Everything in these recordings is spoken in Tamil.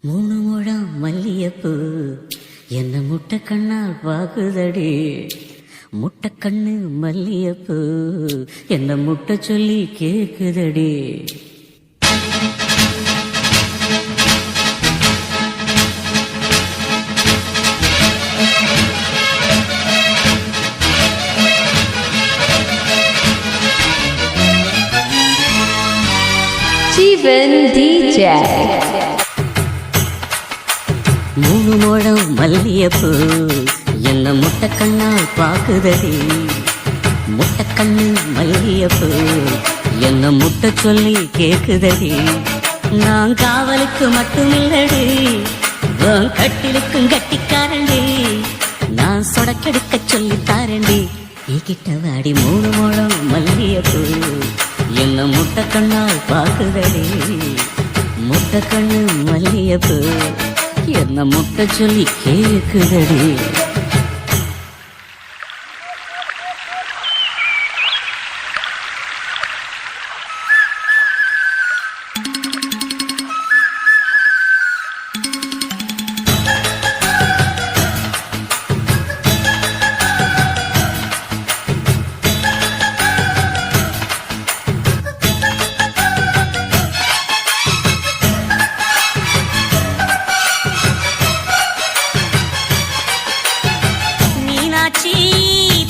மூணு முழம் மல்லியப்பூ என்ன முட்டை கண்ணால் பாக்குதடி. முட்டை கண்ணு மல்லியப்பூ என்ன முட்டை சொல்லி கேக்குதடி. Steven DJ. மூணு முழம் மல்லியப்பூ என்ன முட்டை கண்ணால் பாக்குதடி. முட்டை கண்ணு மல்லியப்பூ என்ன முட்டை சொல்லி கேக்குதடி. நான் காவலுக்கு மட்டுமில்லடி, கட்டிலுக்கும் கட்டிக்காரண்டி. நான் சொடக்கெடுக்க சொல்லி தாரண்டி. கிட்ட வாடி மூணு முழம் மல்லியப்பூ என்ன முட்டை கண்ணால் பாக்குதடி. முட்டை கண்ணு மல்லியப்பூ என்ன முட்டை சொல்லி கேக்குதடி.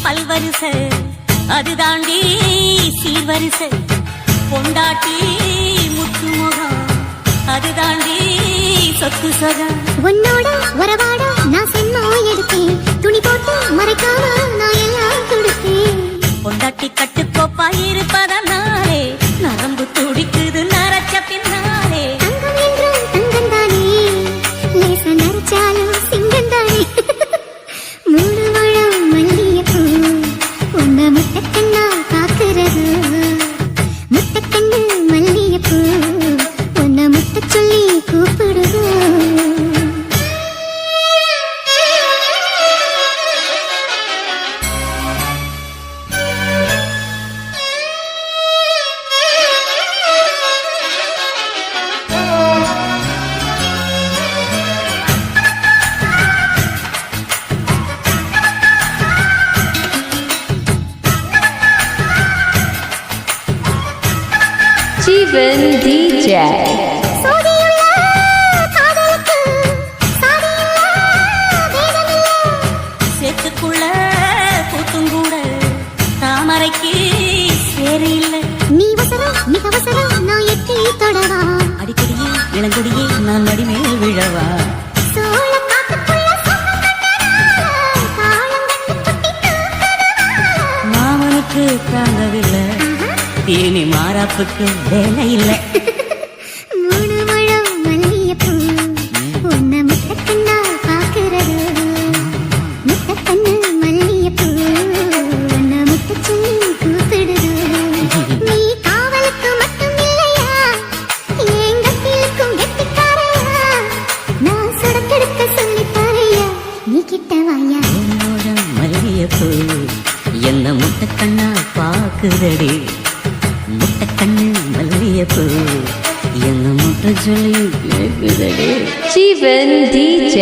பல்வரிசை அது தாண்டி சீர்வரிசை. பொண்டாட்டி முத்து முகம் அது தாண்டி சொத்து சொகம். உன்னோட வரவாட நான் சென்மா எடுத்தேன். துணி போட்டு மறைக்காம நான் எல்லாம் கொடுத்தேன். பொண்டாட்டி கட்டுக்கோப்பா இருப்பதனாலே நரம்பு துடிக்குது நரச்ச பின்னாலே. தங்கம் என்றும் தங்கம் தானே, லேச நரைச்சாலும் சிங்கம் தானே. மூணு முழம் மல்லியப்பூ உன்ன முட்டைக்கண்ணா காக்குறது. முட்டைக்கண்ணு மல்லியப்பூ உன்ன முட்டை சொல்லி கூப்பிடுது. Steven DJ. சேத்துக்குள்ள கூத்தும் கூட தாமரைக்கு சேரு இல்லை. நீ வசரம் மிக வசரம் நான் எட்டி தொடவா. அடிக்கடியே இளங்கொடியே நான் மடிமேல் விழவா. மாமனுக்கு தாங்கவில்லை, இனி மாறாப்புக்கு வேலை இல்லை. மூணு முழம் மல்லியப்பூ உன்ன முட்டைக்கண்ணா பாக்குறது. முட்டைக்கண்ணு மல்லியப்பூ உன்ன முட்டை சொல்லி கூப்பிடுது. நீ காவலுக்கு மட்டும் இல்லையா, என் கட்டிலுக்கும் கெட்டிக்காரையா. நான் சுடக்கெடுக்க சொல்லி தரையா, நீ கிட்ட வாயா. மூணு மல்லியப்பூ என்ன முட்டை கண்ணா பாக்குதடி. முட்டை கண்ணு மல்லியப்பூ என்ன முட்டை சொல்லி கேக்குதடி. Steven DJ.